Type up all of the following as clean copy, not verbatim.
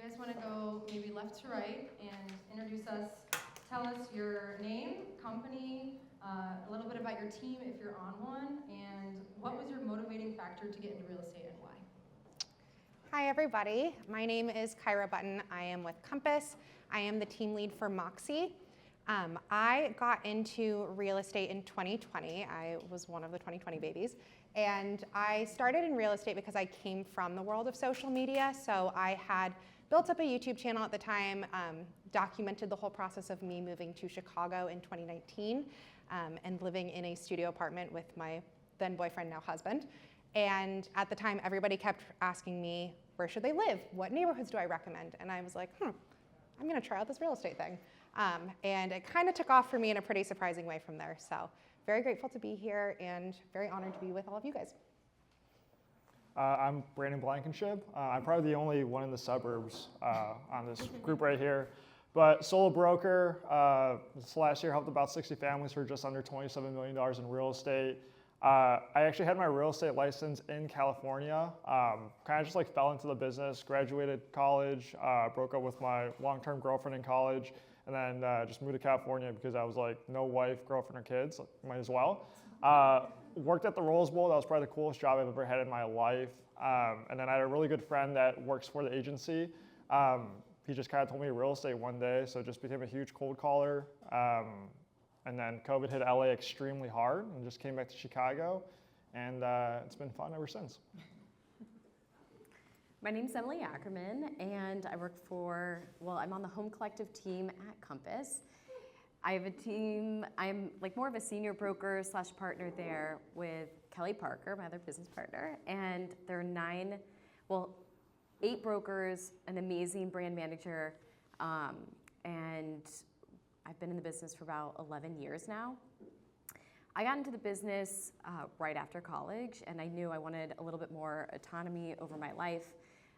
You guys want to go maybe left to right and introduce us, tell us your name, company, a little bit about your team if you're on one, and what was your motivating factor to get into real estate and why? Hi everybody, my name is Caira Button. I am with Compass. I am the team lead for Moxie. I got into real estate in 2020. I was one of the 2020 babies. And I started in real estate because I came from the world of social media. So I had built up a YouTube channel at the time, documented the whole process of me moving to Chicago in 2019 and living in a studio apartment with my then boyfriend, now husband. And at the time, everybody kept asking me, where should they live? What neighborhoods do I recommend? And I was like, I'm gonna try out this real estate thing. And it kind of took off for me in a pretty surprising way from there. So very grateful to be here and very honored to be with all of you guys. I'm Brandon Blankenship. I'm probably the only one in the suburbs on this group right here. But solo broker, this last year helped about 60 families for just under $27 million in real estate. I actually had my real estate license in California, kind of just like fell into the business, graduated college, broke up with my long-term girlfriend in college, and then just moved to California because I was like, no wife, girlfriend, or kids, might as well. Worked at the Rose Bowl. That was probably the coolest job I've ever had in my life. And then I had a really good friend that works for the agency. He just kind of told me real estate one day, so just became a huge cold caller. And then COVID hit LA extremely hard and just came back to Chicago. And it's been fun ever since. My name's Emily Ackerman, and I work I'm on the Home Collective team at Compass. I have a team, I'm like more of a senior broker / partner there with Kelly Parker, my other business partner, and there are 8 brokers, an amazing brand manager, and I've been in the business for about 11 years now. I got into the business right after college, and I knew I wanted a little bit more autonomy over my life.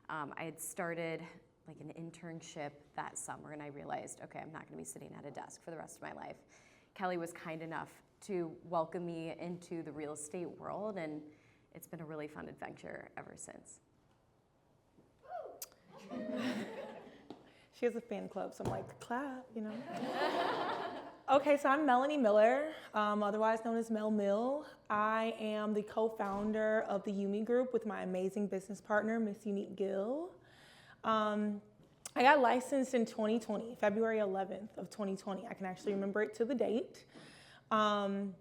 I had started like an internship that summer, and I realized, okay, I'm not gonna be sitting at a desk for the rest of my life. Kelly was kind enough to welcome me into the real estate world, and it's been a really fun adventure ever since. She has a fan club, so I'm like, clap, you know. Okay, so I'm Melanie Miller, otherwise known as Mel Mill. I am the co-founder of the Yumi Group with my amazing business partner, Miss Unique Gill. I got licensed in 2020, February 11th of 2020. I can actually remember it to the date. And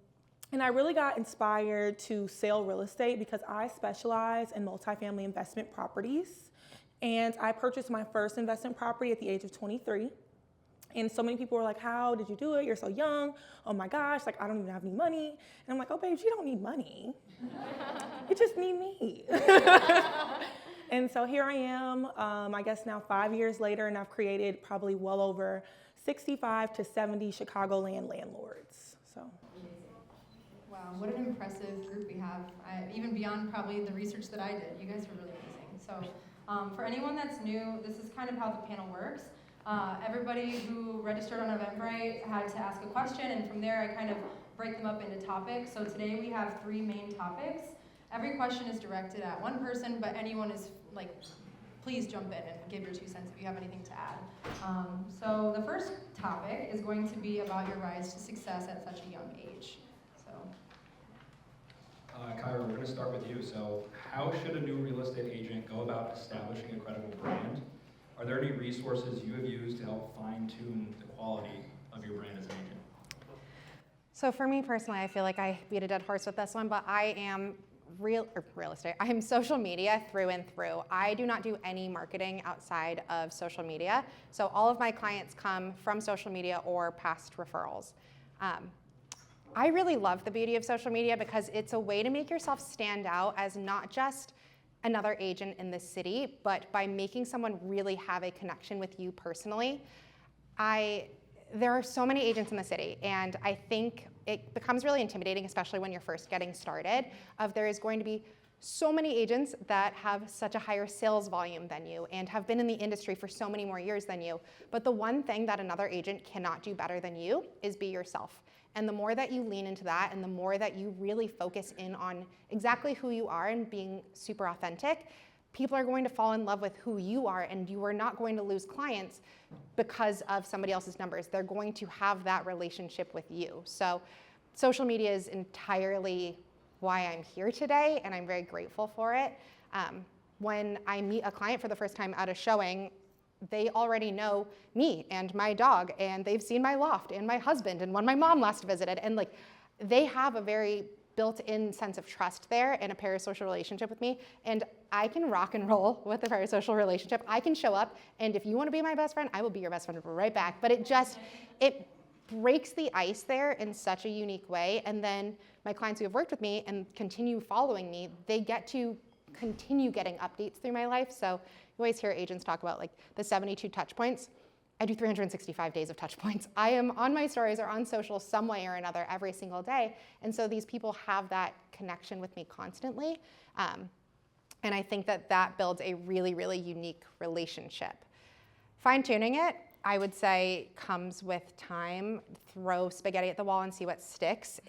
I really got inspired to sell real estate because I specialize in multifamily investment properties. And I purchased my first investment property at the age of 23. And so many people were like, how did you do it? You're so young. Oh my gosh, like I don't even have any money. And I'm like, oh babe, you don't need money. You just need me. And so here I am, I guess now 5 years later, and I've created probably well over 65 to 70 Chicagoland landlords. So. Wow, what an impressive group we have. Even beyond probably the research that I did, you guys are really amazing. So for anyone that's new, this is kind of how the panel works. Everybody who registered on Eventbrite had to ask a question, and from there I kind of break them up into topics. So today we have 3 main topics. Every question is directed at one person, but anyone is like, please jump in and give your 2 cents if you have anything to add. So the first topic is going to be about your rise to success at such a young age. So, Caira, we're going to start with you. So how should a new real estate agent go about establishing a credible brand? Are there any resources you have used to help fine-tune the quality of your brand as an agent? So for me personally, I feel like I beat a dead horse with this one, but I am real estate. I am social media through and through. I do not do any marketing outside of social media. So all of my clients come from social media or past referrals. I really love the beauty of social media because it's a way to make yourself stand out as not just another agent in the city, but by making someone really have a connection with you personally. There are so many agents in the city, and I think it becomes really intimidating, especially when you're first getting started, there is going to be so many agents that have such a higher sales volume than you and have been in the industry for so many more years than you. But the one thing that another agent cannot do better than you is be yourself. And the more that you lean into that and the more that you really focus in on exactly who you are and being super authentic, people are going to fall in love with who you are, and you are not going to lose clients because of somebody else's numbers. They're going to have that relationship with you. So social media is entirely why I'm here today, and I'm very grateful for it. When I meet a client for the first time at a showing, they already know me and my dog, and they've seen my loft and my husband and when my mom last visited, and like they have a very built-in sense of trust there and a parasocial relationship with me, and I can rock and roll with the parasocial relationship. I can show up, and if you want to be my best friend, I will be your best friend right back. But it breaks the ice there in such a unique way, and then my clients who have worked with me and continue following me, they get to continue getting updates through my life. So you always hear agents talk about like the 72 touch points. I do 365 days of touch points. I am on my stories or on social some way or another every single day. And so these people have that connection with me constantly. And I think that that builds a really, really unique relationship. Fine tuning it, I would say, comes with time. Throw spaghetti at the wall and see what sticks.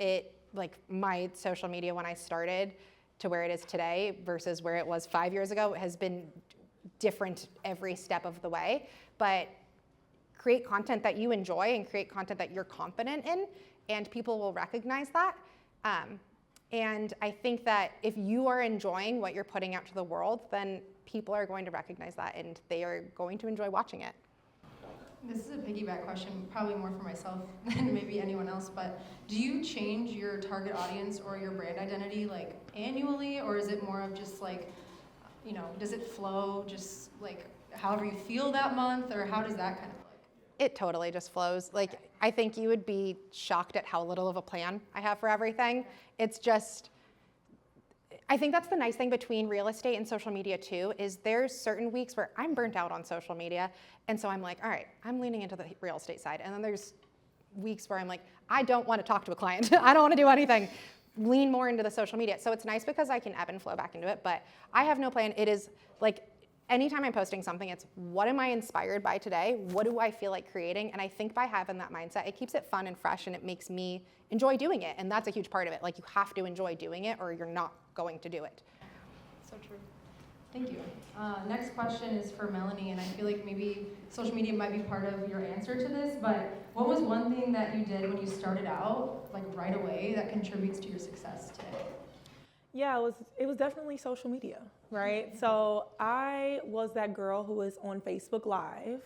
Like my social media when I started to where it is today versus where it was 5 years ago has been different every step of the way. But create content that you enjoy and create content that you're confident in, and people will recognize that. And I think that if you are enjoying what you're putting out to the world, then people are going to recognize that and they are going to enjoy watching it. This is a piggyback question, probably more for myself than maybe anyone else, but do you change your target audience or your brand identity like annually, or is it more of just like, you know, does it flow just like however you feel that month, or how does that kind of like? It totally just flows. Like, I think you would be shocked at how little of a plan I have for everything. It's just, I think that's the nice thing between real estate and social media too, is there's certain weeks where I'm burnt out on social media. And so I'm like, all right, I'm leaning into the real estate side. And then there's weeks where I'm like, I don't want to talk to a client. I don't want to do anything. Lean more into the social media. So it's nice because I can ebb and flow back into it, but I have no plan. It is like, anytime I'm posting something, it's what am I inspired by today? What do I feel like creating? And I think by having that mindset, it keeps it fun and fresh, and it makes me enjoy doing it. And that's a huge part of it. Like, you have to enjoy doing it or you're not going to do it. So true. Thank you. Next question is for Melanie, and I feel like maybe social media might be part of your answer to this, but what was one thing that you did when you started out, like right away, that contributes to your success today? Yeah, it was definitely social media, right? So I was that girl who was on Facebook Live,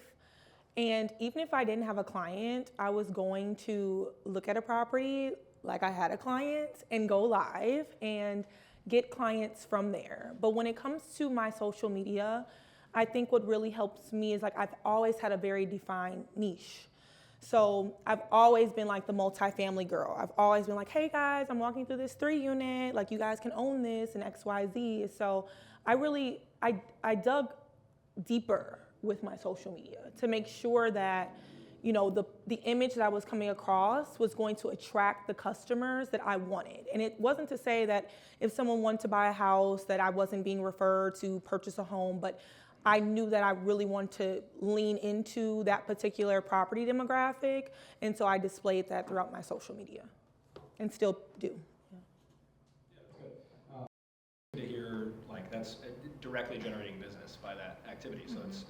and even if I didn't have a client, I was going to look at a property like I had a client and go live and get clients from there. But when it comes to my social media, I think what really helps me is like I've always had a very defined niche. So I've always been like the multifamily girl. I've always been like, hey guys, I'm walking through this 3-unit, like you guys can own this and XYZ. So I dug deeper with my social media to make sure that, you know, the image that I was coming across was going to attract the customers that I wanted. And it wasn't to say that if someone wanted to buy a house that I wasn't being referred to purchase a home, but I knew that I really wanted to lean into that particular property demographic, and so I displayed that throughout my social media, and still do. Yeah, that's good. To hear, like, that's directly generating business by that activity, so it's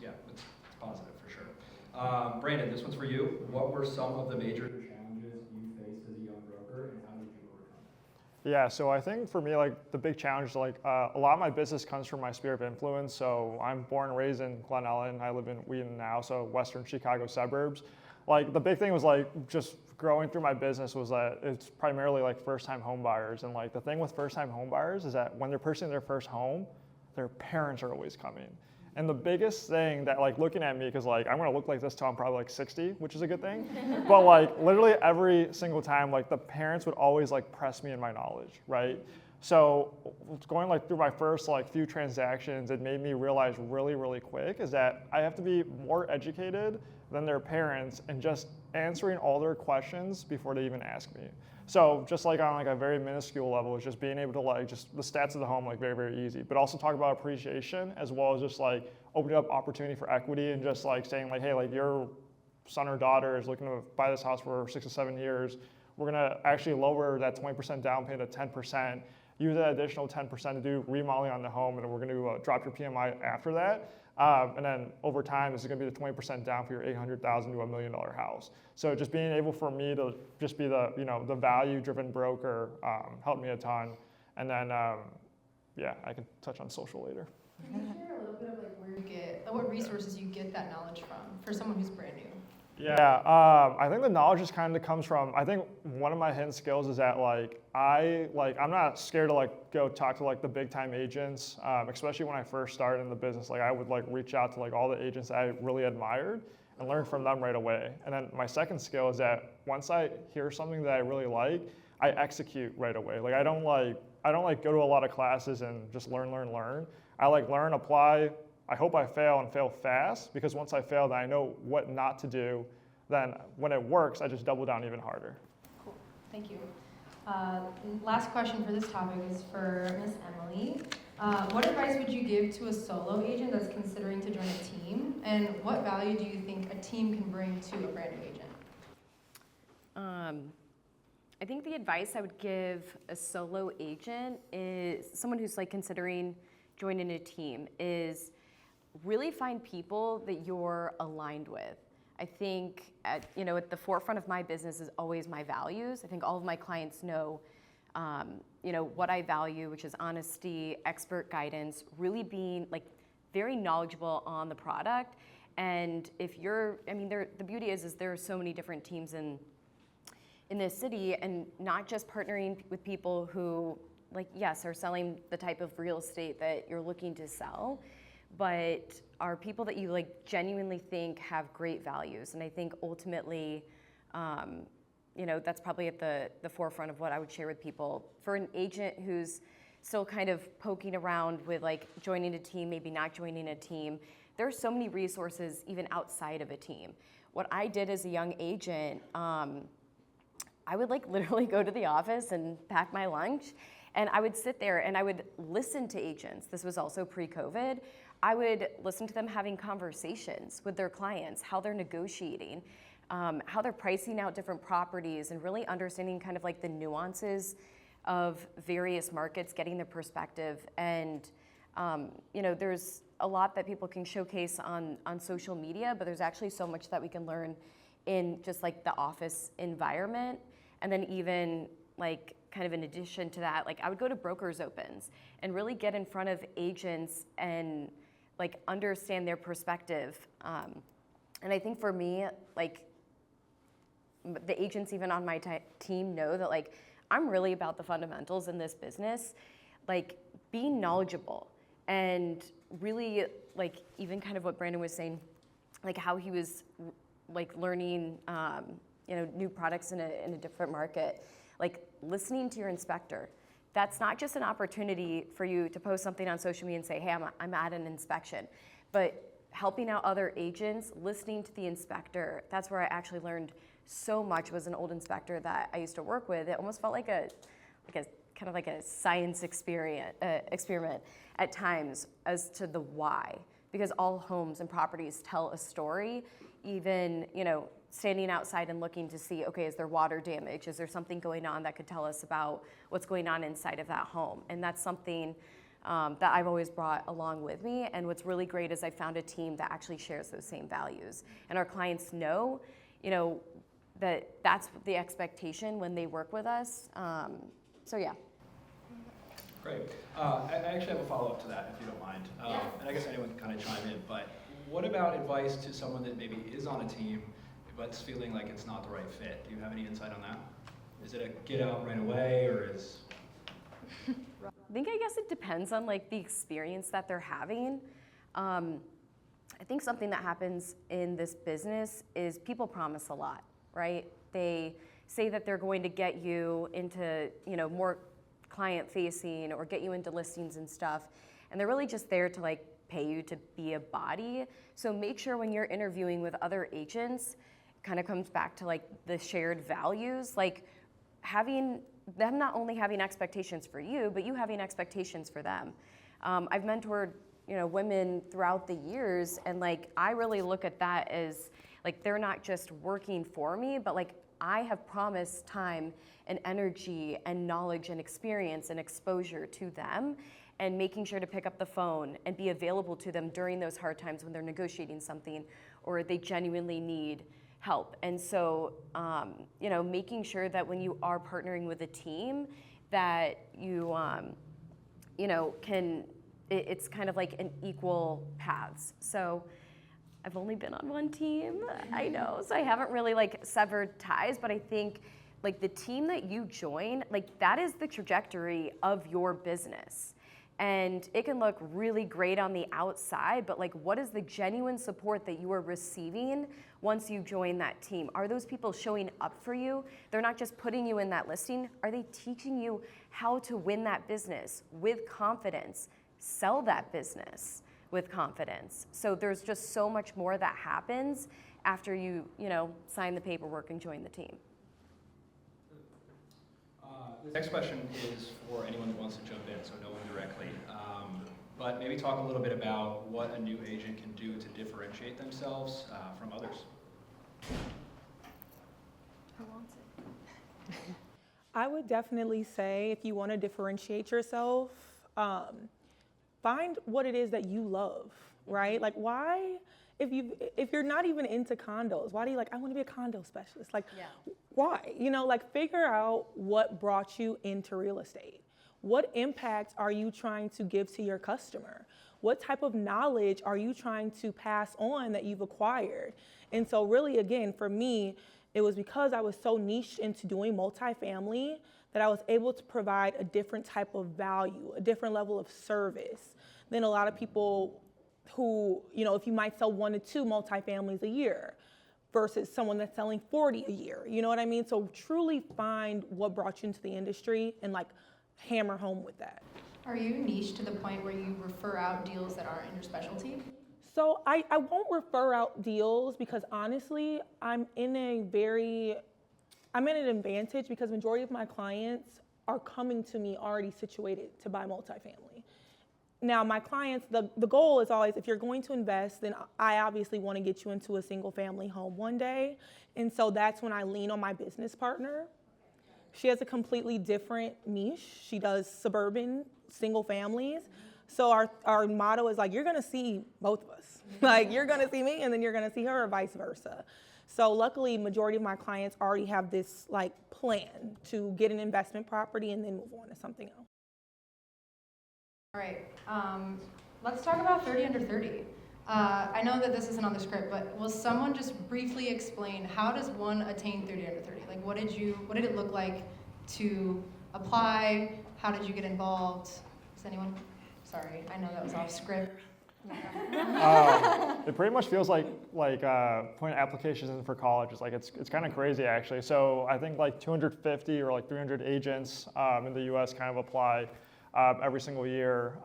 positive for sure. Brandon, this one's for you. What were some of the major challenges you faced as a young broker, and how did you overcome them? Yeah, so I think for me, like the big challenge, like a lot of my business comes from my sphere of influence. So I'm born and raised in Glen Ellen. I live in Wheaton now, so Western Chicago suburbs. Like the big thing was like just growing through my business was that it's primarily like first-time home buyers. And like the thing with first-time home buyers is that when they're purchasing their first home, their parents are always coming. And the biggest thing that like looking at me, because like I'm gonna look like this till I'm probably like 60, which is a good thing. But like literally every single time, like the parents would always like press me in my knowledge, right? So going like through my first like few transactions, it made me realize really, really quick is that I have to be more educated than their parents and just answering all their questions before they even ask me. So just like on like a very minuscule level, it's just being able to like just the stats of the home like very, very easy, but also talk about appreciation as well as just like opening up opportunity for equity and just like saying like, hey, like your son or daughter is looking to buy this house for 6 to 7 years. We're gonna actually lower that 20% down payment to 10%. use that additional 10% to do remodeling on the home, and we're going to drop your PMI after that. And then over time, this is going to be the 20% down for your $800,000 to $1 million house. So just being able for me to just be the, the value-driven broker helped me a ton. And then, yeah, I can touch on social later. Can you share a little bit of like where you get, what resources you get that knowledge from for someone who's brand new? Yeah, I think the knowledge just kind of comes from, I think one of my hidden skills is that I'm not scared to go talk to the big time agents, especially when I first started in the business. I would reach out to all the agents that I really admired and learn from them right away. And then my second skill is that once I hear something that I really like, I execute right away. I don't go to a lot of classes and just learn. I learn, apply. I hope I fail and fail fast, because once I fail, then I know what not to do. Then when it works, I just double down even harder. Cool, thank you. Last question for this topic is for Miss Emily. What advice would you give to a solo agent that's considering to join a team? And what value do you think a team can bring to a brand new agent? I think the advice I would give a solo agent is someone who's considering joining a team is really find people that you're aligned with. I think at the forefront of my business is always my values. I think all of my clients know, what I value, which is honesty, expert guidance, really being very knowledgeable on the product. And if you're, the beauty is there are so many different teams in this city, and not just partnering with people who, yes, are selling the type of real estate that you're looking to sell, but are people that you genuinely think have great values. And I think ultimately, that's probably at the forefront of what I would share with people. For an agent who's still kind of poking around with joining a team, maybe not joining a team, there are so many resources even outside of a team. What I did as a young agent, I would literally go to the office and pack my lunch, and I would sit there and I would listen to agents. This was also pre-COVID. I would listen to them having conversations with their clients, how they're negotiating, how they're pricing out different properties, and really understanding kind of the nuances of various markets, getting their perspective. And there's a lot that people can showcase on social media, but there's actually so much that we can learn in just the office environment. And then even kind of in addition to that, I would go to brokers' opens and really get in front of agents and understand their perspective. And I think for me, the agents even on my team know that I'm really about the fundamentals in this business, being knowledgeable and really even kind of what Brandon was saying, how he was learning new products in a different market, listening to your inspector. That's not just an opportunity for you to post something on social media and say, hey, I'm at an inspection, but helping out other agents, listening to the inspector. That's where I actually learned so much. Was an old inspector that I used to work with. It almost felt like a kind of a science experiment at times as to the why, because all homes and properties tell a story. Even standing outside and looking to see, okay, is there water damage? Is there something going on that could tell us about what's going on inside of that home? And that's something that I've always brought along with me. And what's really great is I found a team that actually shares those same values. And our clients know, that that's the expectation when they work with us. So yeah. Great. I actually have a follow-up to that, if you don't mind. And I guess anyone can kind of chime in, but what about advice to someone that maybe is on a team but's feeling like it's not the right fit? Do you have any insight on that? Is it a get out right away, or is... I guess it depends on the experience that they're having. I think something that happens in this business is people promise a lot, right? They say that they're going to get you into, more client facing or get you into listings and stuff, and they're really just there to pay you to be a body. So make sure when you're interviewing with other agents, kind of comes back to the shared values, having them not only having expectations for you, but you having expectations for them. I've mentored, women throughout the years, and I really look at that as they're not just working for me, but I have promised time and energy and knowledge and experience and exposure to them, and making sure to pick up the phone and be available to them during those hard times when they're negotiating something or they genuinely need help. And so, making sure that when you are partnering with a team that you, it's kind of like an equal paths. So I've only been on one team, I know, so I haven't really severed ties, but I think the team that you join, that is the trajectory of your business. And it can look really great on the outside, but what is the genuine support that you are receiving once you join that team? Are those people showing up for you? They're not just putting you in that listing. Are they teaching you how to win that business with confidence, sell that business with confidence? So there's just so much more that happens after you sign the paperwork and join the team. The next question is for anyone that wants to jump in, so no one directly. But maybe talk a little bit about what a new agent can do to differentiate themselves from others. Who wants it? I would definitely say if you want to differentiate yourself, find what it is that you love, right? Why, if you're not even into condos, why do you I want to be a condo specialist? Why? Figure out what brought you into real estate. What impact are you trying to give to your customer? What type of knowledge are you trying to pass on that you've acquired? And so really, again, for me, it was because I was so niched into doing multifamily that I was able to provide a different type of value, a different level of service than a lot of people who, if you might sell 1 to 2 multifamilies a year versus someone that's selling 40 a year, you know what I mean? So truly find what brought you into the industry and hammer home with that. Are you niche to the point where you refer out deals that aren't in your specialty? So I won't refer out deals because honestly, I'm in an advantage because majority of my clients are coming to me already situated to buy multifamily. Now my clients, the goal is always, if you're going to invest, then I obviously want to get you into a single family home one day. And so that's when I lean on my business partner. She has a completely different niche. She does suburban single families. So our motto is you're gonna see both of us. You're gonna see me and then you're gonna see her or vice versa. So luckily, majority of my clients already have this plan to get an investment property and then move on to something else. All right, let's talk about 30 under 30. I know that this isn't on the script, but will someone just briefly explain how does one attain 30 under 30? What did it look like to apply? How did you get involved? Does anyone? Sorry, I know that was off script. It pretty much feels like putting applications in for college. It's kind of crazy actually. So I think 250 or 300 agents in the U.S. kind of apply every single year.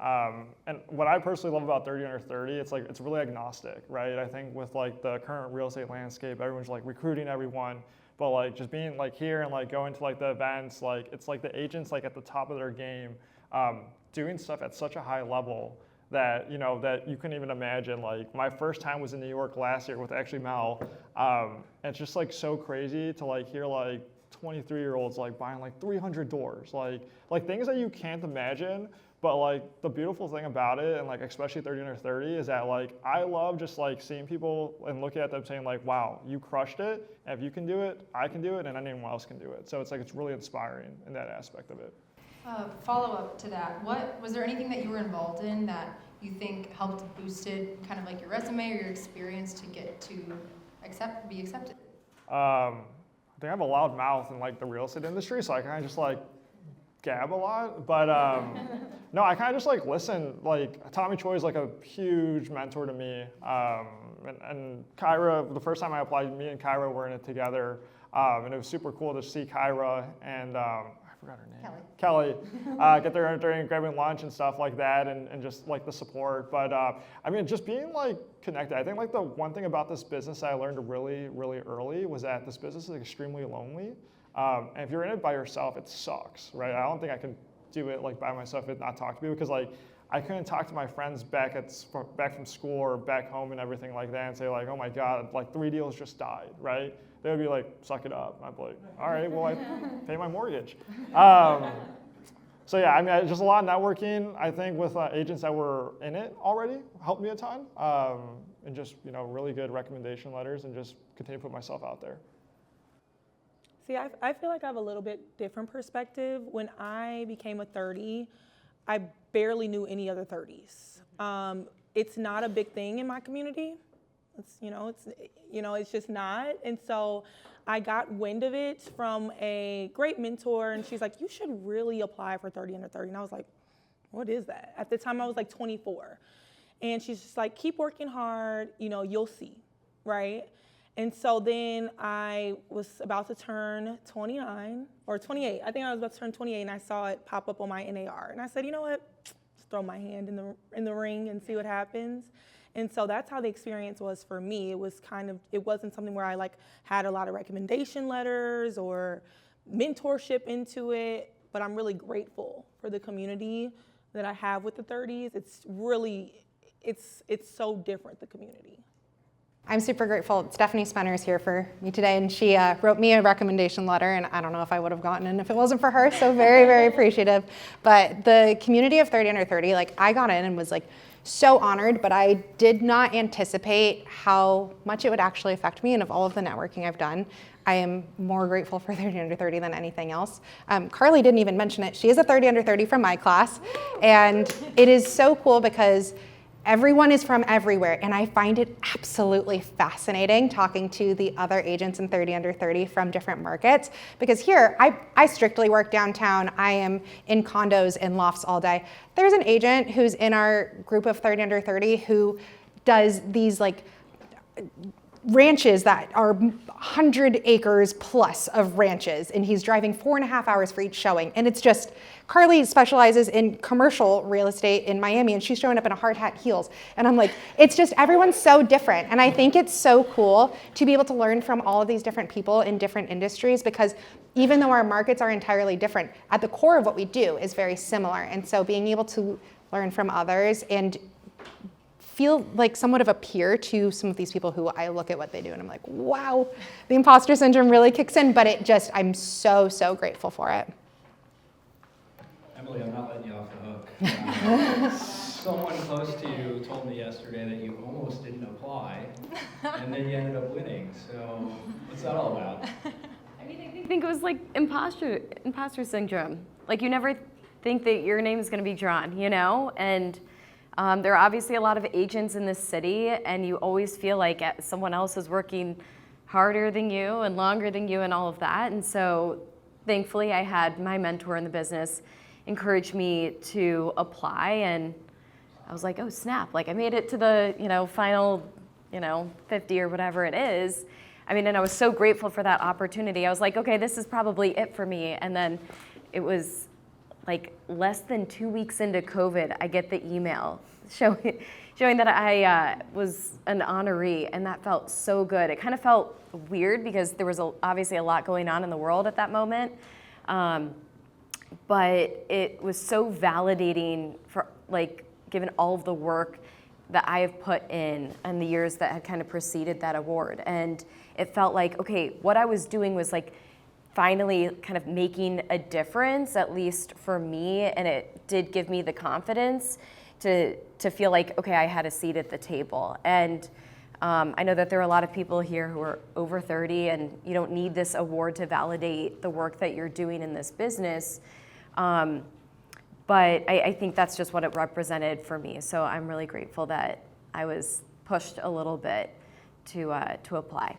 And what I personally love about 30 under 30, it's really agnostic, right? I think with the current real estate landscape, everyone's recruiting everyone, but just being here and going to the events, it's the agents at the top of their game, doing stuff at such a high level that that you couldn't even imagine. My first time was in New York last year with actually Mel, and it's just so crazy to hear 23-year-olds buying 300 doors, things that you can't imagine. But the beautiful thing about it, and especially 30 under 30, is that I love just seeing people and looking at them saying wow, you crushed it, and if you can do it, I can do it, and anyone else can do it. So it's really inspiring in that aspect of it. Follow up to that, was there anything that you were involved in that you think helped boosted kind of your resume or your experience to get to be accepted? I think I have a loud mouth in the real estate industry, so I kind of just gab a lot. But no, I kind of just listen. Tommy Choi is a huge mentor to me. And Caira, the first time I applied, me and Caira were in it together, and it was super cool to see Caira and I forgot her name. Kelly. Get there during grabbing lunch and stuff like that, and just the support. But I mean, just being connected. I think the one thing about this business that I learned really, really early was that this business is extremely lonely. And if you're in it by yourself, it sucks, right? I don't think I can do it by myself and not talk to people because I couldn't talk to my friends back from school or back home and everything like that and say like, oh my God, like 3 deals just died, right? They would be like, suck it up. And I'd be like, all right, well, I pay my mortgage. So yeah, I mean, just a lot of networking, I think, with agents that were in it already helped me a ton. And just, really good recommendation letters and just continue to put myself out there. See, I feel like I have a little bit different perspective. When I became a 30, I barely knew any other 30s. It's not a big thing in my community. It's just not. And so I got wind of it from a great mentor, and she's like, you should really apply for 30 under 30. And I was like, what is that? At the time I was like 24. And she's just like, keep working hard, you'll see, right? And so then I was about to turn 29 or 28. I think I was about to turn 28, and I saw it pop up on my NAR. And I said, you know what? Just throw my hand in the ring and see what happens. And so that's how the experience was for me. It wasn't something where I had a lot of recommendation letters or mentorship into it, but I'm really grateful for the community that I have with the 30s. It's so different, the community. I'm super grateful. Stephanie Spenner is here for me today, and she wrote me a recommendation letter, and I don't know if I would have gotten it if it wasn't for her, so very, very appreciative. But the community of 30 under 30, I got in and was so honored, but I did not anticipate how much it would actually affect me. And of all of the networking I've done, I am more grateful for 30 under 30 than anything else. Carly didn't even mention it. She is a 30 under 30 from my class. And it is so cool because everyone is from everywhere, and I find it absolutely fascinating talking to the other agents in 30 under 30 from different markets, because here, I strictly work downtown. I am in condos and lofts all day. There's an agent who's in our group of 30 under 30 who does these ranches that are 100 acres plus of ranches, and he's driving 4.5 hours for each showing. And it's just, Carly specializes in commercial real estate in Miami, and she's showing up in a hard hat heels. And I'm like, it's just, everyone's so different. And I think it's so cool to be able to learn from all of these different people in different industries, because even though our markets are entirely different, at the core of what we do is very similar. And so being able to learn from others and feel like somewhat of a peer to some of these people who I look at what they do and I'm like, wow, the imposter syndrome really kicks in, but I'm so, so grateful for it. Emily, I'm not letting you off the hook. Someone close to you told me yesterday that you almost didn't apply, and then you ended up winning. So what's that all about? I think it was like imposter syndrome. You never think that your name is going to be drawn, and there are obviously a lot of agents in this city, and you always feel like someone else is working harder than you and longer than you and all of that. And so thankfully I had my mentor in the business encourage me to apply, and I was like, oh snap, I made it to the final 50 or whatever it is. And I was so grateful for that opportunity. I was like, okay, this is probably it for me. And then it was less than 2 weeks into COVID, I get the email showing that I was an honoree, and that felt so good. It kind of felt weird because there was obviously a lot going on in the world at that moment, but it was so validating for given all of the work that I have put in and the years that had kind of preceded that award. And it felt like, okay, what I was doing was finally kind of making a difference, at least for me, and it did give me the confidence to feel like, okay, I had a seat at the table. And I know that there are a lot of people here who are over 30, and you don't need this award to validate the work that you're doing in this business, but I think that's just what it represented for me. So I'm really grateful that I was pushed a little bit to apply.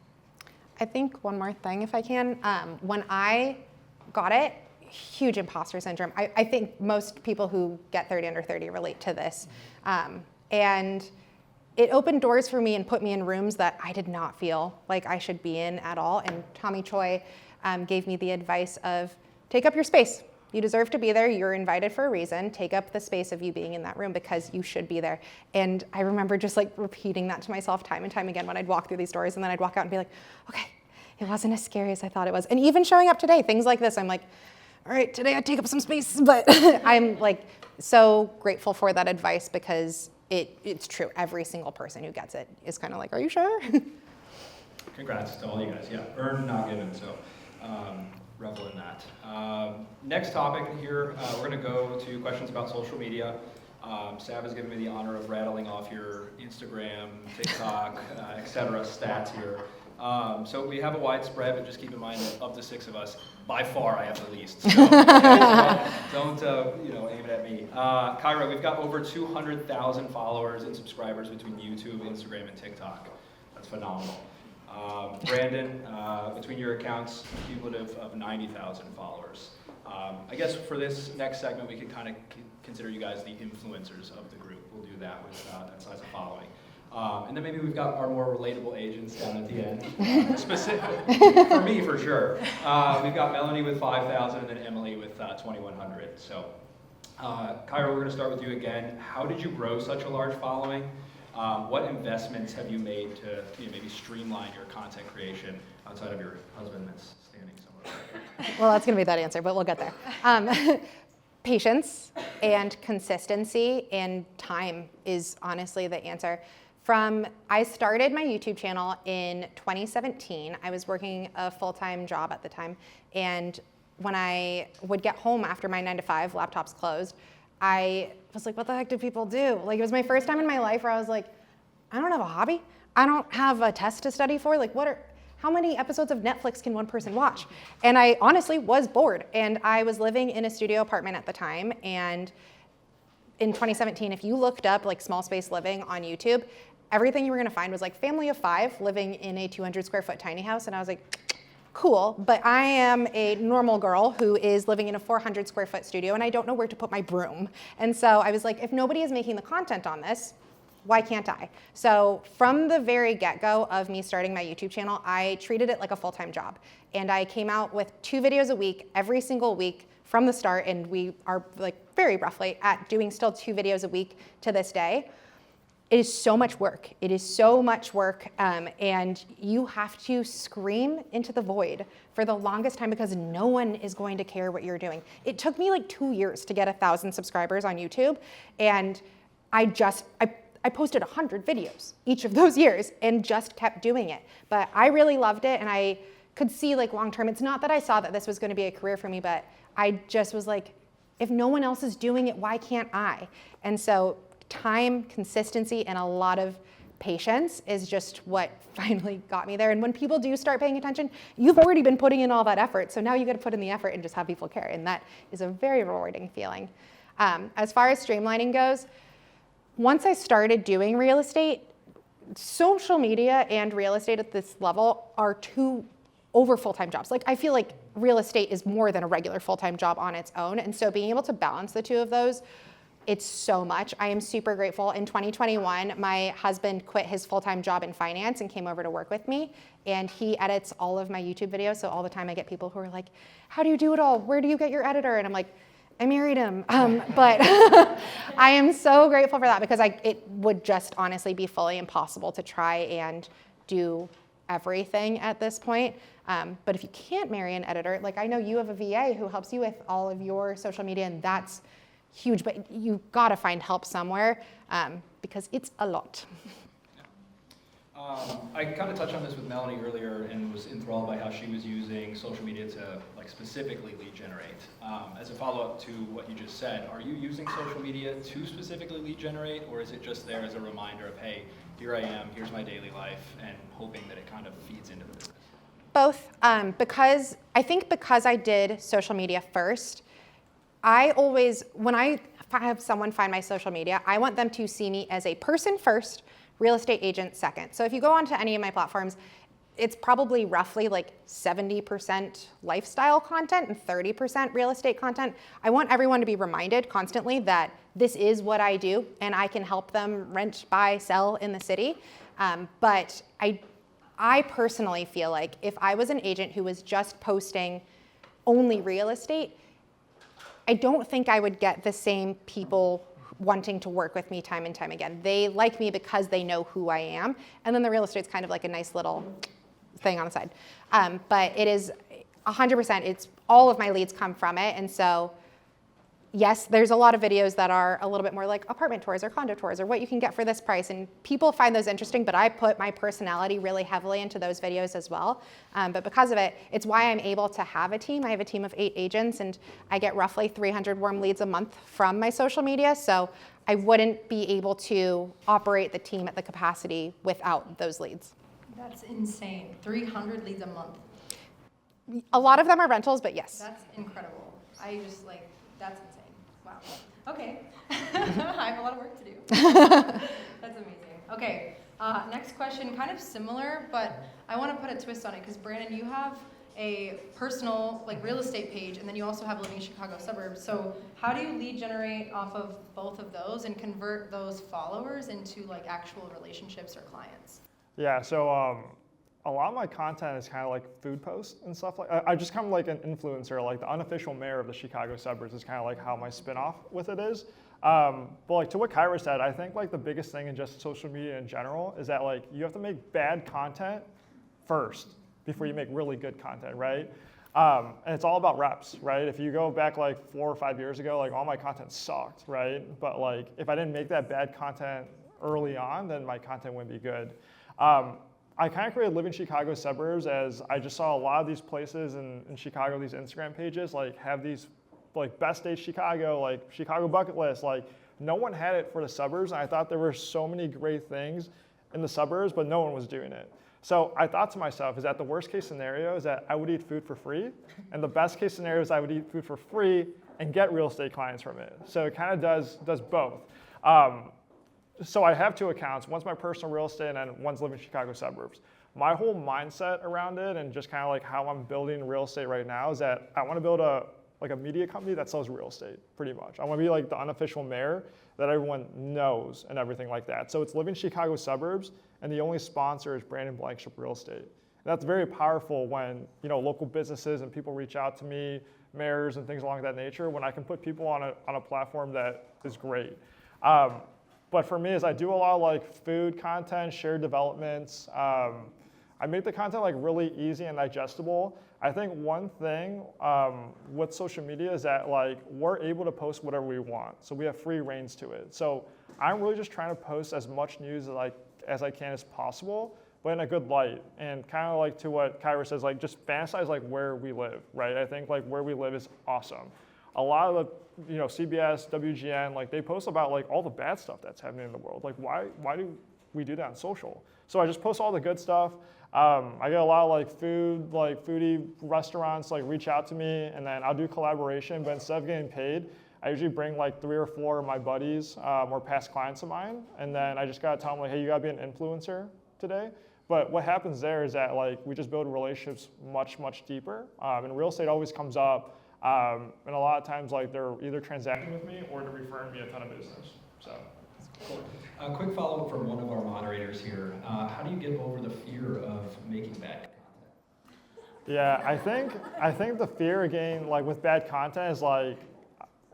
I think one more thing, if I can. When I got it, huge imposter syndrome. I think most people who get 30 under 30 relate to this. And it opened doors for me and put me in rooms that I did not feel like I should be in at all. And Tommy Choi gave me the advice of take up your space. You deserve to be there. You're invited for a reason. Take up the space of you being in that room because you should be there. And I remember just repeating that to myself time and time again when I'd walk through these doors, and then I'd walk out and be like, okay, it wasn't as scary as I thought it was. And even showing up today, things like this, I'm like, all right, today I take up some space, but I'm so grateful for that advice because it's true. Every single person who gets it is kind of like, are you sure? Congrats to all you guys. Yeah, earned, not given. So revel in that. Next topic here, we're going to go to questions about social media. Sav has given me the honor of rattling off your Instagram, TikTok, etc. stats here. So we have a wide spread, but just keep in mind that of the 6 of us, by far I have the least. So don't aim it at me. Caira, we've got over 200,000 followers and subscribers between YouTube, Instagram, and TikTok. That's phenomenal. Brandon, between your accounts, cumulative of 90,000 followers. I guess for this next segment, we can kind of consider you guys the influencers of the group. We'll do that with that size of following. And then maybe we've got our more relatable agents down at the end. Specific for me, for sure. We've got Melanie with 5,000 and then Emily with 2,100. So, Caira, we're going to start with you again. How did you grow such a large following? What investments have you made to maybe streamline your content creation outside of your husband that's standing somewhere? Well, that's going to be that answer, but we'll get there. Patience and consistency and time is honestly the answer. I started my YouTube channel in 2017. I was working a full-time job at the time, and when I would get home after my 9-to-5, laptops closed, I was like, what the heck do people do? Like, it was my first time in my life where I was like, I don't have a hobby. I don't have a test to study for. Like, how many episodes of Netflix can one person watch? And I honestly was bored, and I was living in a studio apartment at the time, and in 2017, if you looked up like small space living on YouTube, everything you were gonna find was like family of 5 living in a 200 square foot tiny house. And I was like, cool, but I am a normal girl who is living in a 400 square foot studio and I don't know where to put my broom. And so I was like, if nobody is making the content on this, why can't I? So from the very get-go of me starting my YouTube channel, I treated it like a full-time job. And I came out with 2 videos a week, every single week from the start, and we are like very roughly at doing still 2 videos a week to this day. It is so much work. It is so much work, and you have to scream into the void for the longest time because no one is going to care what you're doing. It took me like 2 years to get 1,000 subscribers on YouTube, and I posted 100 videos each of those years and just kept doing it. But I really loved it, and I could see like long term. It's not that I saw that this was going to be a career for me, but I just was like, if no one else is doing it, why can't I? And so time, consistency, and a lot of patience is just what finally got me there. And when people do start paying attention, you've already been putting in all that effort. So now you got to put in the effort and just have people care. And that is a very rewarding feeling. As far as streamlining goes, once I started doing real estate, social media and real estate at this level are 2 over full-time jobs. Like, I feel like real estate is more than a regular full-time job on its own. And so being able to balance the 2 of those, it's so much. I am super grateful. In 2021, my husband quit his full-time job in finance and came over to work with me. And he edits all of my YouTube videos. So all the time I get people who are like, how do you do it all? Where do you get your editor? And I'm like, I married him. But I am so grateful for that because it would just honestly be fully impossible to try and do everything at this point. But if you can't marry an editor, like I know you have a VA who helps you with all of your social media, and that's huge, but you gotta find help somewhere because it's a lot. I kind of touched on this with Melanie earlier and was enthralled by how she was using social media to like specifically lead generate. As a follow-up to what you just said, are you using social media to specifically lead generate, or is it just there as a reminder of, hey, here I am, here's my daily life, and hoping that it kind of feeds into the business? Both, because I did social media first, I always, when I have someone find my social media, I want them to see me as a person first, real estate agent second. So if you go onto any of my platforms, it's probably roughly like 70% lifestyle content and 30% real estate content. I want everyone to be reminded constantly that this is what I do and I can help them rent, buy, sell in the city. But I personally feel like if I was an agent who was just posting only real estate, I don't think I would get the same people wanting to work with me time and time again. They like me because they know who I am. And then the real estate's kind of like a nice little thing on the side. But it is 100%, it's all of my leads come from it. And so yes, there's a lot of videos that are a little bit more like apartment tours or condo tours or what you can get for this price. And people find those interesting, but I put my personality really heavily into those videos as well. But because of it, it's why I'm able to have a team. I have a team of 8 agents and I get roughly 300 warm leads a month from my social media. So I wouldn't be able to operate the team at the capacity without those leads. That's insane. 300 leads a month. A lot of them are rentals, but yes. That's incredible. I just like, that's insane. Wow. Okay. I have a lot of work to do. That's amazing. Okay. Next question, kind of similar, but I want to put a twist on it because Brandon, you have a personal like real estate page, and then you also have Living in Chicago Suburbs. So how do you lead generate off of both of those and convert those followers into like actual relationships or clients? Yeah, so a lot of my content is kind of like food posts and stuff like I just kind of like an influencer, like the unofficial mayor of the Chicago suburbs is kind of like how my spin-off with it is. But like to what Caira said, I think like the biggest thing in just social media in general is that like you have to make bad content first before you make really good content, right? And it's all about reps, right? If you go back like 4 or 5 years ago, like all my content sucked, right? But like if I didn't make that bad content early on, then my content wouldn't be good. I kind of created Living Chicago Suburbs as I just saw a lot of these places in Chicago, these Instagram pages, like have these like best days Chicago, like Chicago bucket list, like no one had it for the suburbs. And I thought there were so many great things in the suburbs, but no one was doing it. So I thought to myself, is that the worst case scenario is that I would eat food for free? And the best case scenario is I would eat food for free and get real estate clients from it. So it kind of does both. So I have 2 accounts. One's my personal real estate and then one's Living Chicago Suburbs. My whole mindset around it and just kind of like how I'm building real estate right now is that I want to build a media company that sells real estate, pretty much. I want to be like the unofficial mayor that everyone knows and everything like that. So it's Living Chicago Suburbs and the only sponsor is Blankenship Real Estate. And that's very powerful when local businesses and people reach out to me, mayors and things along that nature, when I can put people on a platform that is great. But for me, is I do a lot of like food content, shared developments. I make the content like really easy and digestible. I think one thing with social media is that like we're able to post whatever we want. So we have free reins to it. So I'm really just trying to post as much news as I can as possible, but in a good light. And kind of like to what Caira says, like just fantasize like where we live, right? I think like where we live is awesome. A lot of the CBS, WGN, like they post about like all the bad stuff that's happening in the world. Like why do we do that on social? So I just post all the good stuff. I get a lot of like foodie restaurants like reach out to me, and then I'll do collaboration. But instead of getting paid, I usually bring like 3 or 4 of my buddies or past clients of mine, and then I just gotta tell them like, hey, you gotta be an influencer today. But what happens there is that like we just build relationships much deeper, and real estate always comes up. And a lot of times, like they're either transacting with me or they're referring me a ton of business. So, cool. A quick follow-up from one of our moderators here. How do you get over the fear of making bad content? Yeah, I think the fear again, like with bad content, is like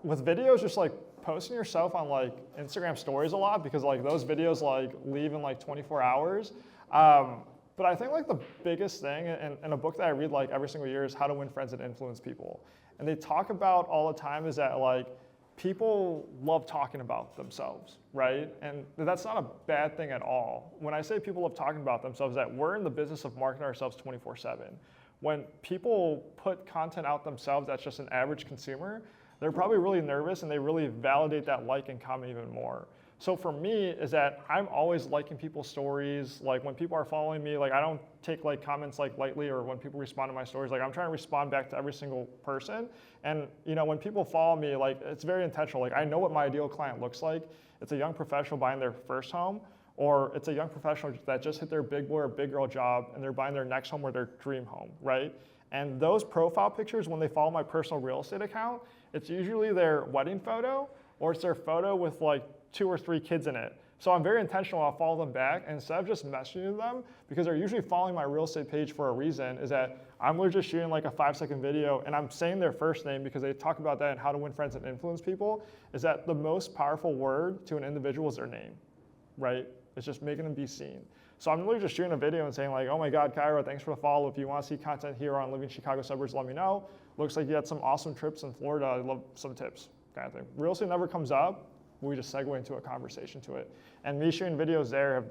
with videos, just like posting yourself on like Instagram stories a lot because like those videos like leave in like 24 hours. But I think like the biggest thing in a book that I read like every single year is How to Win Friends and Influence People. And they talk about all the time is that like people love talking about themselves, right? And that's not a bad thing at all. When I say people love talking about themselves, that we're in the business of marketing ourselves 24/7. When people put content out themselves that's just an average consumer, they're probably really nervous and they really validate that like and comment even more. So for me is that I'm always liking people's stories. Like when people are following me, like I don't take like comments like lightly, or when people respond to my stories, like I'm trying to respond back to every single person. And when people follow me, like it's very intentional. Like I know what my ideal client looks like. It's a young professional buying their first home, or it's a young professional that just hit their big boy or big girl job and they're buying their next home or their dream home, right? And those profile pictures, when they follow my personal real estate account, it's usually their wedding photo or it's their photo with like 2 or 3 kids in it. So I'm very intentional. I'll follow them back, and instead of just messaging them, because they're usually following my real estate page for a reason, is that I'm literally just shooting like a 5-second video and I'm saying their first name because they talk about that in How to Win Friends and Influence People, is that the most powerful word to an individual is their name, right? It's just making them be seen. So I'm literally just shooting a video and saying like, oh my God, Caira, thanks for the follow. If you want to see content here on Living Chicago Suburbs, let me know. Looks like you had some awesome trips in Florida. I'd love some tips. kind of thing. Real estate never comes up, we just segue into a conversation to it. And me shooting videos there have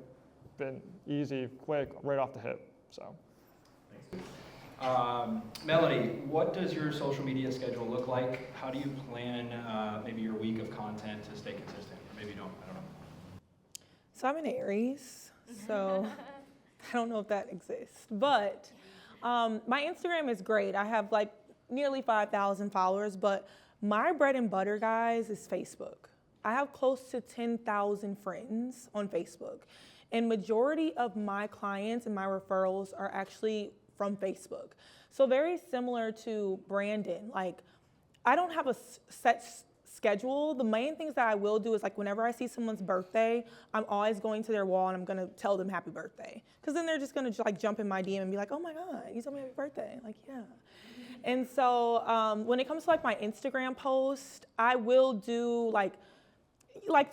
been easy, quick, right off the hip, so. Melanie, what does your social media schedule look like? How do you plan maybe your week of content to stay consistent? Or maybe you don't, I don't know. So I'm an Aries, so I don't know if that exists, but my Instagram is great. I have like nearly 5,000 followers, but my bread and butter, guys, is Facebook. I have close to 10,000 friends on Facebook, and majority of my clients and my referrals are actually from Facebook. So very similar to Brandon, like I don't have a set schedule. The main things that I will do is like whenever I see someone's birthday, I'm always going to their wall and I'm gonna tell them happy birthday. Cause then they're just gonna like jump in my DM and be like, oh my God, you told me happy birthday. Like, yeah. And so when it comes to like my Instagram post, I will do like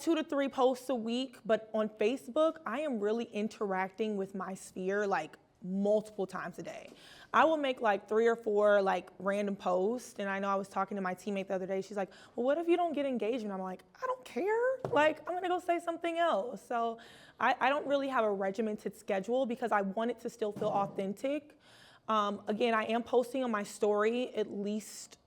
2 to 3 posts a week, but on Facebook, I am really interacting with my sphere like multiple times a day. I will make like 3 or 4 like random posts, and I know I was talking to my teammate the other day. She's like, well, what if you don't get engagement? I'm like, I don't care. Like, I'm gonna go say something else. So I don't really have a regimented schedule because I want it to still feel authentic. Again, I am posting on my story at least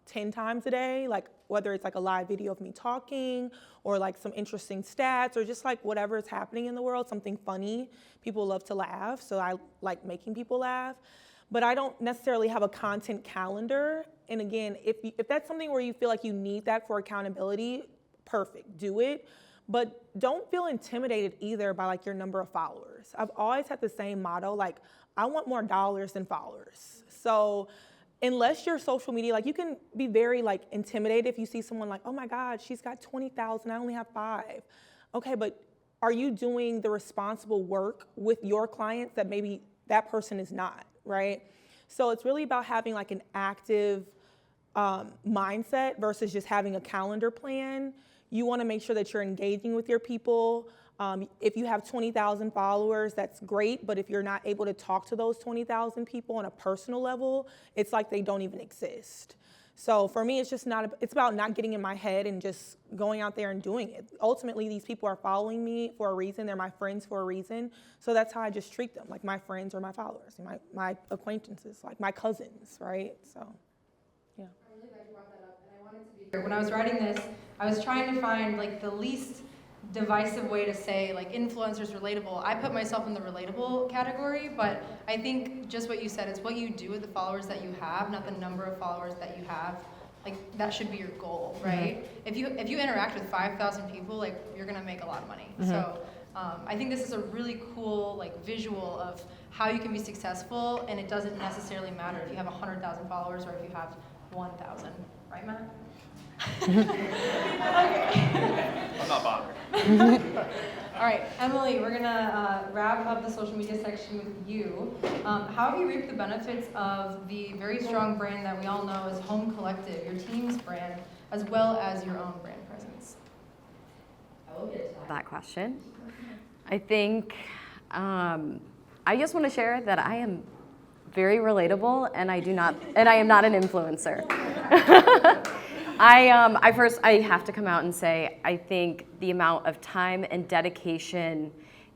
10 times a day, like whether it's like a live video of me talking or like some interesting stats or just like whatever is happening in the world, something funny. People love to laugh, so I like making people laugh. But I don't necessarily have a content calendar. And again, if that's something where you feel like you need that for accountability, perfect, do it. But don't feel intimidated either by like your number of followers. I've always had the same motto, like I want more dollars than followers. So unless your social media, like you can be very like intimidated if you see someone like, oh my God, she's got 20,000, I only have 5. Okay, but are you doing the responsible work with your clients that maybe that person is not, right? So it's really about having like an active mindset versus just having a calendar plan. You wanna make sure that you're engaging with your people. If you have 20,000 followers, that's great, but if you're not able to talk to those 20,000 people on a personal level, it's like they don't even exist. So for me, it's just it's about not getting in my head and just going out there and doing it. Ultimately, these people are following me for a reason. They're my friends for a reason. So that's how I just treat them, like my friends or my followers, my acquaintances, like my cousins, right? So, yeah. I'm really glad you brought that up, and I wanted to be here. When I was writing this, I was trying to find like the least divisive way to say like influencers relatable. I put myself in the relatable category, but I think just what you said is what you do with the followers that you have, not the number of followers that you have. Like that should be your goal, right? Mm-hmm. If you interact with 5,000 people, like you're gonna make a lot of money. Mm-hmm. So I think this is a really cool like visual of how you can be successful, and it doesn't necessarily matter if you have 100,000 followers or if you have 1,000, right, Matt? Okay. I'm not bothered. All right, Emily, we're gonna wrap up the social media section with you. How have you reaped the benefits of the very strong brand that we all know is Home Collective, your team's brand, as well as your own brand presence? I will get to that question. I think I just want to share that I am very relatable, and I am not an influencer. I have to come out and say, I think the amount of time and dedication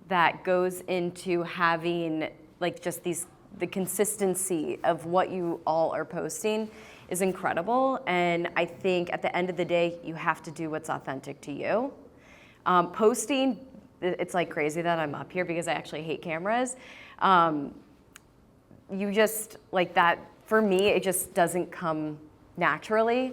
that goes into having like just the consistency of what you all are posting is incredible. And I think at the end of the day, you have to do what's authentic to you. Posting, it's like crazy that I'm up here because I actually hate cameras. You just like that, for me, it just doesn't come naturally.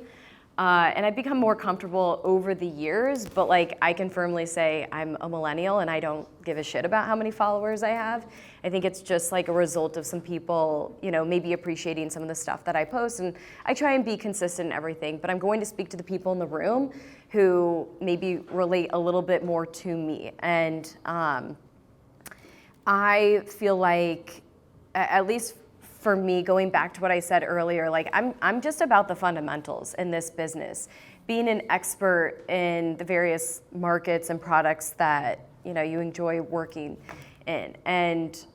And I've become more comfortable over the years, but like I can firmly say I'm a millennial and I don't give a shit about how many followers I have. I think it's just like a result of some people, you know, maybe appreciating some of the stuff that I post, and I try and be consistent in everything, but I'm going to speak to the people in the room who maybe relate a little bit more to me. And I feel like, at least for me, going back to what I said earlier, like I'm just about the fundamentals in this business. Being an expert in the various markets and products that you enjoy working in. And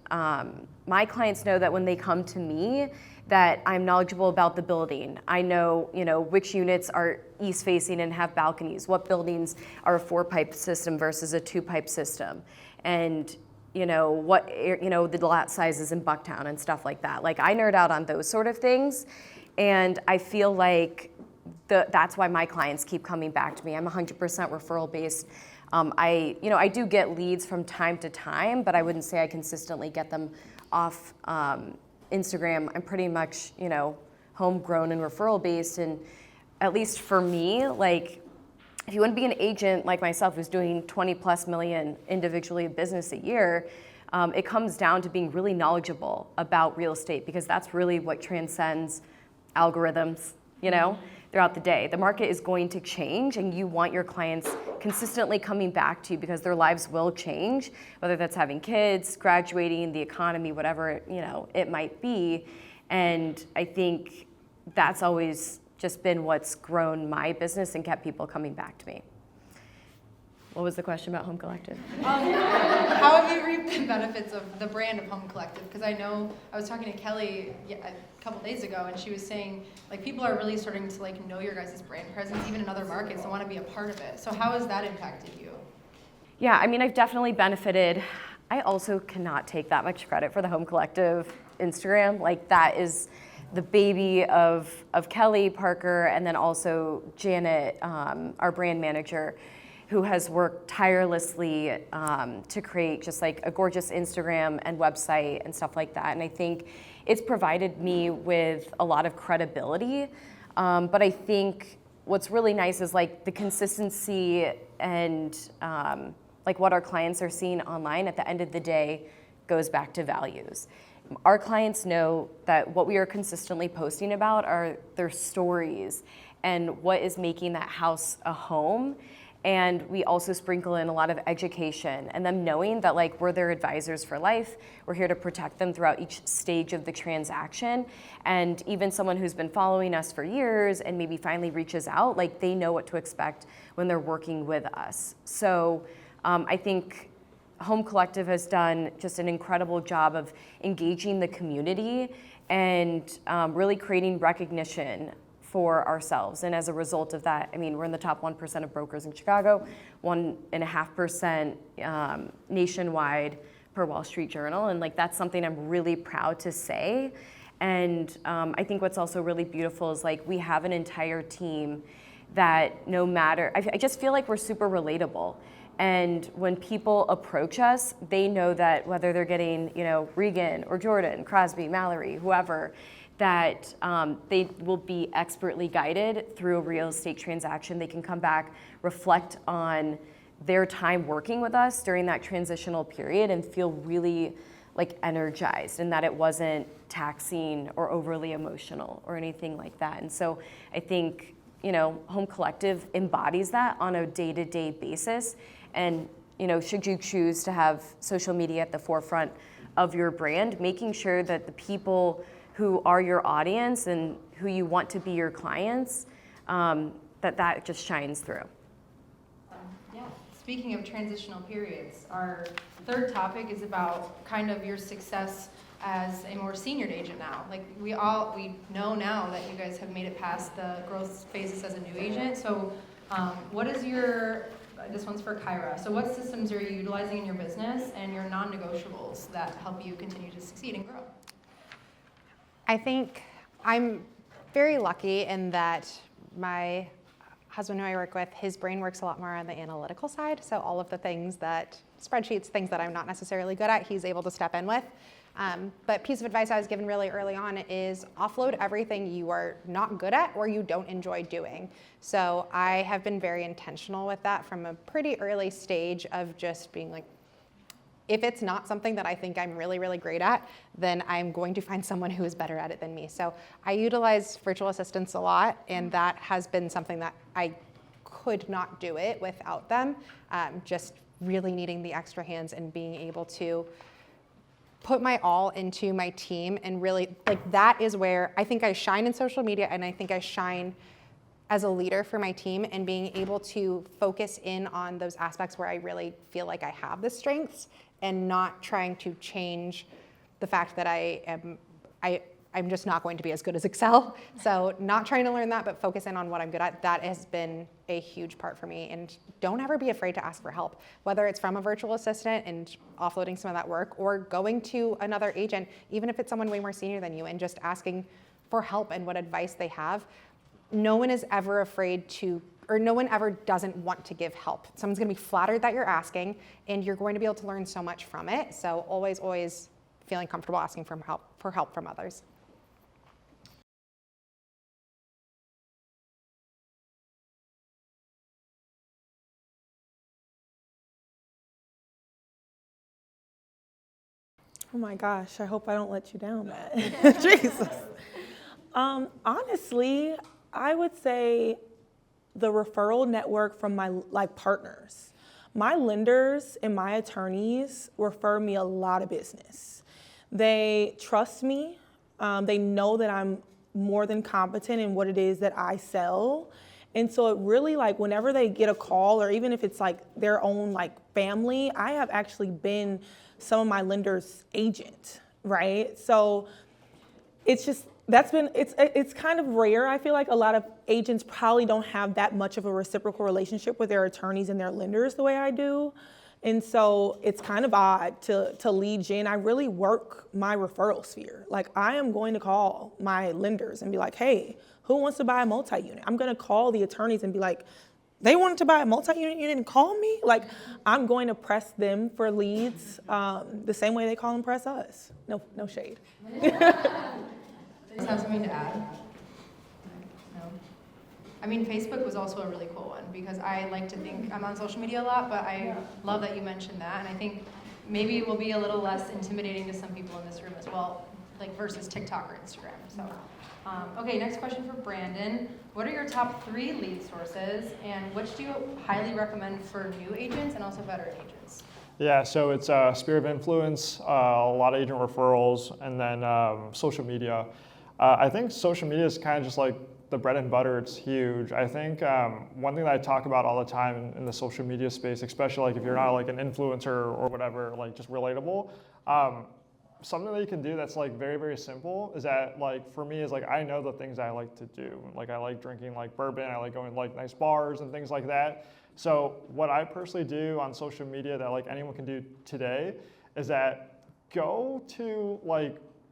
my clients know that when they come to me, that I'm knowledgeable about the building. I know, which units are east facing and have balconies, what buildings are a 4-pipe system versus a 2-pipe system, and what the lot sizes in Bucktown and stuff like that. Like, I nerd out on those sort of things, and I feel like that's why my clients keep coming back to me. I'm 100% referral based. I do get leads from time to time, but I wouldn't say I consistently get them off Instagram. I'm pretty much, homegrown and referral based. And at least for me, like, if you want to be an agent like myself who's doing 20+ million individually of business a year, it comes down to being really knowledgeable about real estate, because that's really what transcends algorithms, throughout the day. The market is going to change, and you want your clients consistently coming back to you because their lives will change, whether that's having kids, graduating, the economy, whatever it might be. And I think that's always just been what's grown my business and kept people coming back to me. What was the question about Home Collective? How have you reaped the benefits of the brand of Home Collective? Because I know I was talking to Kelly a couple days ago, and she was saying, like, people are really starting to know your guys' brand presence, even in other markets, and want to be a part of it. So how has that impacted you? Yeah, I mean, I've definitely benefited. I also cannot take that much credit for the Home Collective Instagram. Like, that is the baby of Kelly, Parker, and then also Janet, our brand manager, who has worked tirelessly to create just like a gorgeous Instagram and website and stuff like that. And I think it's provided me with a lot of credibility. But I think what's really nice is like the consistency and like what our clients are seeing online at the end of the day goes back to values. Our clients know that what we are consistently posting about are their stories and what is making that house a home. And we also sprinkle in a lot of education and them knowing that like we're their advisors for life. We're here to protect them throughout each stage of the transaction. And even someone who's been following us for years and maybe finally reaches out, like they know what to expect when they're working with us. So I think Home Collective has done just an incredible job of engaging the community and really creating recognition for ourselves. And as a result of that, I mean, we're in the top 1% of brokers in Chicago, 1.5% nationwide per Wall Street Journal. And like, that's something I'm really proud to say. And I think what's also really beautiful is like, we have an entire team that no matter, I just feel like we're super relatable. And when people approach us, they know that whether they're getting, Regan or Jordan, Crosby, Mallory, whoever, that they will be expertly guided through a real estate transaction. They can come back, reflect on their time working with us during that transitional period and feel really like energized, and that it wasn't taxing or overly emotional or anything like that. And so I think, Home Collective embodies that on a day-to-day basis. And, should you choose to have social media at the forefront of your brand, making sure that the people who are your audience and who you want to be your clients, that just shines through. Yeah. Speaking of transitional periods, our third topic is about kind of your success as a more senior agent now. Like we know now that you guys have made it past the growth phases as a new agent. So what is this one's for Caira. So what systems are you utilizing in your business and your non-negotiables that help you continue to succeed and grow? I think I'm very lucky in that my husband who I work with, his brain works a lot more on the analytical side. So all of the things spreadsheets, things that I'm not necessarily good at, he's able to step in with. But piece of advice I was given really early on is offload everything you are not good at or you don't enjoy doing. So I have been very intentional with that from a pretty early stage of just being like, if it's not something that I think I'm really, really great at, then I'm going to find someone who is better at it than me. So I utilize virtual assistants a lot, and that has been something that I could not do it without them. Just really needing the extra hands and being able to put my all into my team, and really, like, that is where I think I shine in social media, and I think I shine as a leader for my team, and being able to focus in on those aspects where I really feel like I have the strengths and not trying to change the fact that I'm just not going to be as good as Excel. So not trying to learn that, but focusing on what I'm good at. That has been a huge part for me. And don't ever be afraid to ask for help, whether it's from a virtual assistant and offloading some of that work, or going to another agent, even if it's someone way more senior than you, and just asking for help and what advice they have. No one is ever afraid to, or no one ever doesn't want to give help. Someone's gonna be flattered that you're asking, and you're going to be able to learn so much from it. So always feeling comfortable asking for help from others. Oh my gosh, I hope I don't let you down, Matt. Jesus. Honestly, I would say the referral network from my partners. My lenders and my attorneys refer me a lot of business. They trust me. They know that I'm more than competent in what it is that I sell. And so it really, whenever they get a call, or even if it's their own family, I have actually been some of my lenders' agent, right? So it's just, it's kind of rare. I feel like a lot of agents probably don't have that much of a reciprocal relationship with their attorneys and their lenders the way I do. And so it's kind of odd to lead gen. I really work my referral sphere. I am going to call my lenders and be like, hey, who wants to buy a multi-unit? I'm going to call the attorneys and be like, they wanted to buy a multi-unit, you didn't call me? I'm going to press them for leads the same way they call and press us. No shade. Just have something to add? No. I mean, Facebook was also a really cool one, because I like to think I'm on social media a lot, but I love that you mentioned that, and I think maybe it will be a little less intimidating to some people in this room as well, versus TikTok or Instagram. So, okay, next question for Brandon. What are your top 3 lead sources, and which do you highly recommend for new agents and also veteran agents? Yeah, so it's sphere of influence, a lot of agent referrals, and then social media. I think social media is kind of just the bread and butter. It's huge. I think one thing that I talk about all the time in the social media space, especially if you're not an influencer or whatever, just relatable, something that you can do that's very, very simple is that for me is I know the things I like to do. I like drinking bourbon, I like going to nice bars and things like that. So what I personally do on social media that anyone can do today is that go to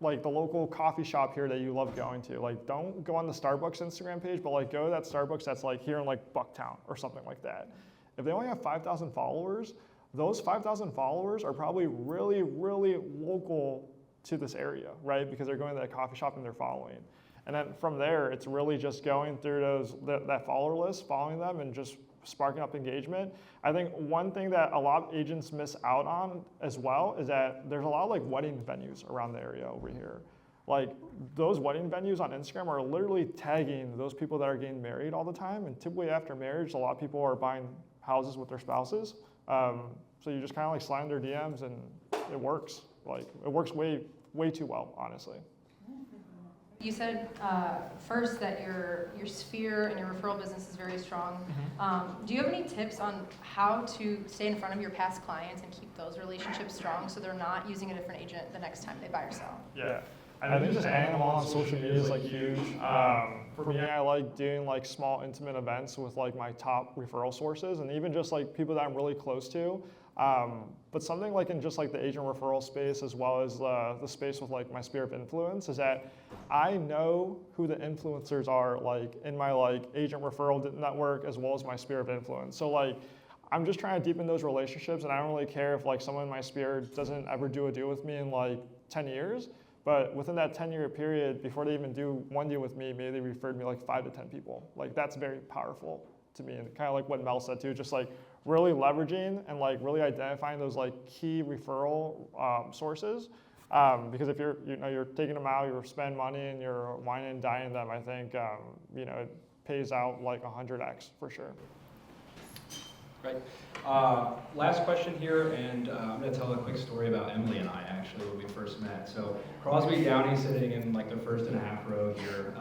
the local coffee shop here that you love going to. Don't go on the Starbucks Instagram page, but go to that Starbucks that's here in Bucktown or something like that. If they only have 5,000 followers, those 5,000 followers are probably really, really local to this area, right? Because they're going to that coffee shop and they're following. And then from there, it's really just going through that follower list, following them, and just sparking up engagement. I think one thing that a lot of agents miss out on as well is that there's a lot of wedding venues around the area over here. Those wedding venues on Instagram are literally tagging those people that are getting married all the time. And typically after marriage, a lot of people are buying houses with their spouses. So you just kind of slide in their DMs and it works. It works way, way too well, honestly. You said first that your sphere and your referral business is very strong. Mm-hmm. Do you have any tips on how to stay in front of your past clients and keep those relationships strong so they're not using a different agent the next time they buy or sell? Yeah. I think just adding them all on social media is huge. For me, I like doing small intimate events with my top referral sources, and even just people that I'm really close to. But something in just the agent referral space, as well as the space with my sphere of influence, is that I know who the influencers are in my agent referral network, as well as my sphere of influence. So I'm just trying to deepen those relationships, and I don't really care if someone in my sphere doesn't ever do a deal with me in 10 years. But within that 10-year period, before they even do one deal with me, maybe they referred me 5 to 10 people. That's very powerful to me, and kind of what Mel said too, just really leveraging and really identifying those key referral sources. Because if you're taking them out, you're spending money and you're whining and dining them, I think it pays out 100x for sure. Right. Last question here, and I'm going to tell a quick story about Emily and I, actually, when we first met. So Crosby Downey, sitting in the first and a half row here.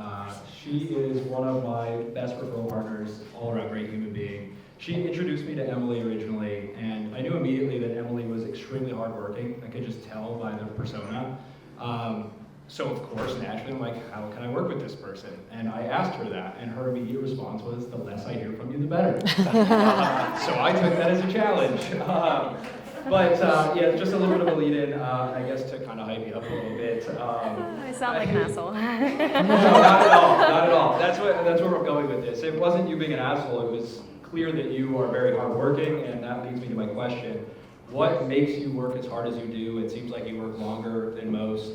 She is one of my best referral partners, all around great human being. She introduced me to Emily originally, and I knew immediately that Emily was extremely hardworking. I could just tell by the persona. So of course, naturally, I'm like, how can I work with this person? And I asked her that, and her immediate response was, the less I hear from you, the better. So I took that as a challenge. Yeah, just a little bit of a lead-in, I guess, to kind of hype you up a little bit. I sound like an asshole. No, not at all, not at all. That's where we're going with this. It wasn't you being an asshole, it was clear that you are very hardworking, and that leads me to my question. What makes you work as hard as you do? It seems like you work longer than most.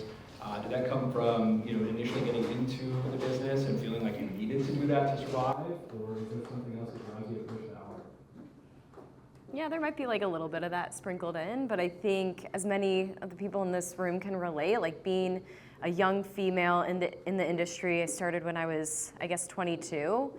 Did that come from, initially getting into the business and feeling like you needed to do that to survive? Or is there something else that drives you to push it out? Yeah, there might be like a little bit of that sprinkled in, but I think as many of the people in this room can relate, like being a young female in the industry, I started when I was, I guess, 22.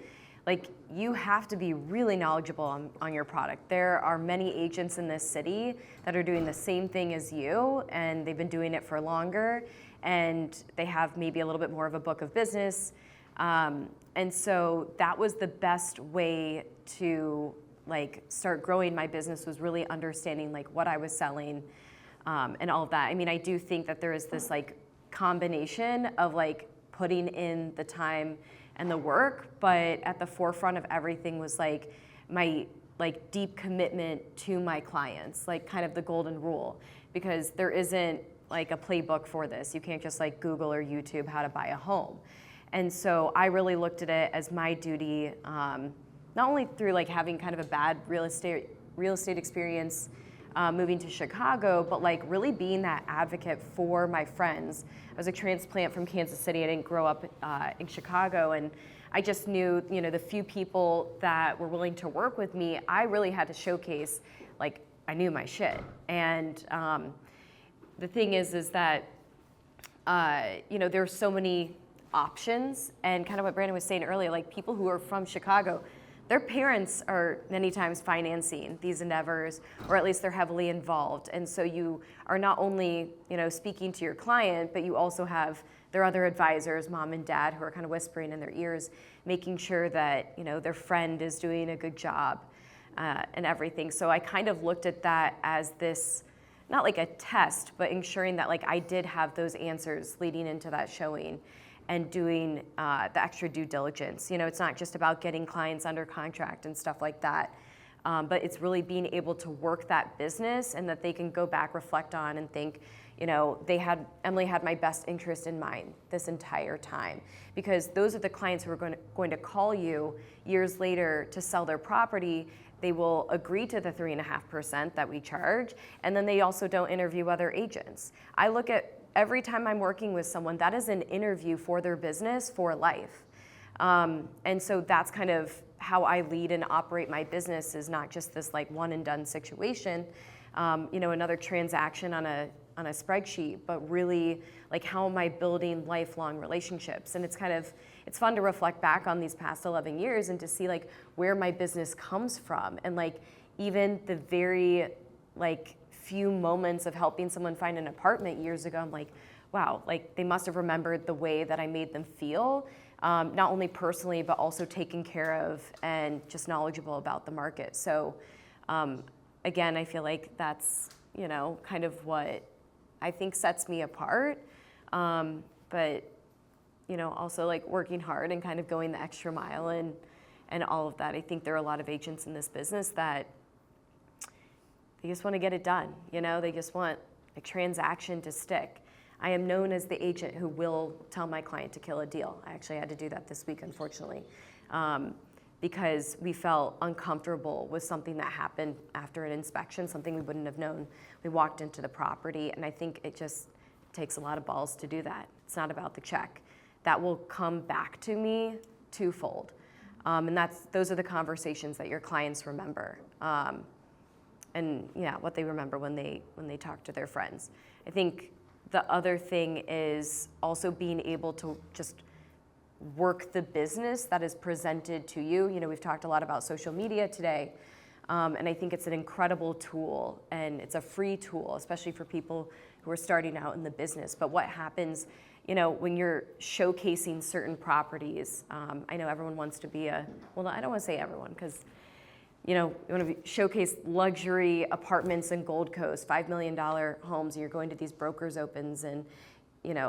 Like, you have to be really knowledgeable on your product. There are many agents in this city that are doing the same thing as you, and they've been doing it for longer, and they have maybe a little bit more of a book of business. And so that was the best way to like start growing my business, was really understanding like what I was selling and all of that. I mean, I do think that there is this like combination of like putting in the time and the work, but at the forefront of everything was like my like deep commitment to my clients, like kind of the golden rule, because there isn't like a playbook for this. You can't just like Google or YouTube how to buy a home. And so I really looked at it as my duty, not only through like having kind of a bad real estate experience moving to Chicago, but like really being that advocate for my friends. I was a transplant from Kansas City. I didn't grow up in Chicago, and I just knew, the few people that were willing to work with me, I really had to showcase, like, I knew my shit. And the thing is that, there's so many options, and kind of what Brandon was saying earlier, like people who are from Chicago, their parents are many times financing these endeavors, or at least they're heavily involved. And so you are not only, speaking to your client, but you also have their other advisors, mom and dad, who are kind of whispering in their ears, making sure that, their friend is doing a good job and everything. So I kind of looked at that as this, not like a test, but ensuring that like I did have those answers leading into that showing, and doing the extra due diligence. It's not just about getting clients under contract and stuff like that, but it's really being able to work that business, and that they can go back, reflect on, and think, Emily had my best interest in mind this entire time. Because those are the clients who are going to call you years later to sell their property. They will agree to the 3.5% that we charge, and then they also don't interview other agents. I look at every time I'm working with someone, that is an interview for their business for life. And so that's kind of how I lead and operate my business, is not just this like one and done situation, another transaction on a spreadsheet, but really like how am I building lifelong relationships? And it's fun to reflect back on these past 11 years and to see like where my business comes from, and like even the very like few moments of helping someone find an apartment years ago, I'm like, wow, like they must have remembered the way that I made them feel, not only personally, but also taken care of and just knowledgeable about the market. So again, I feel like that's, kind of what I think sets me apart. But, also like working hard and kind of going the extra mile and all of that. I think there are a lot of agents in this business that they just want to get it done. They just want a transaction to stick. I am known as the agent who will tell my client to kill a deal. I actually had to do that this week, unfortunately, because we felt uncomfortable with something that happened after an inspection, something we wouldn't have known. We walked into the property, and I think it just takes a lot of balls to do that. It's not about the check. That will come back to me twofold. And those are the conversations that your clients remember. And what they remember when they talk to their friends. I think the other thing is also being able to just work the business that is presented to you. We've talked a lot about social media today, and I think it's an incredible tool, and it's a free tool, especially for people who are starting out in the business. But what happens, when you're showcasing certain properties, I know everyone wants to be I don't want to say everyone, because you want to showcase luxury apartments in Gold Coast, $5 million homes, and you're going to these brokers' opens, and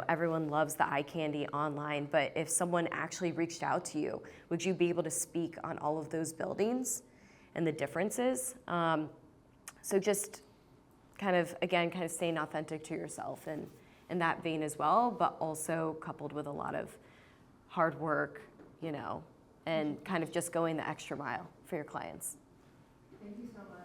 everyone loves the eye candy online. But if someone actually reached out to you, would you be able to speak on all of those buildings and the differences? So just kind of staying authentic to yourself and in that vein as well, but also coupled with a lot of hard work, and kind of just going the extra mile for your clients. Thank you so much.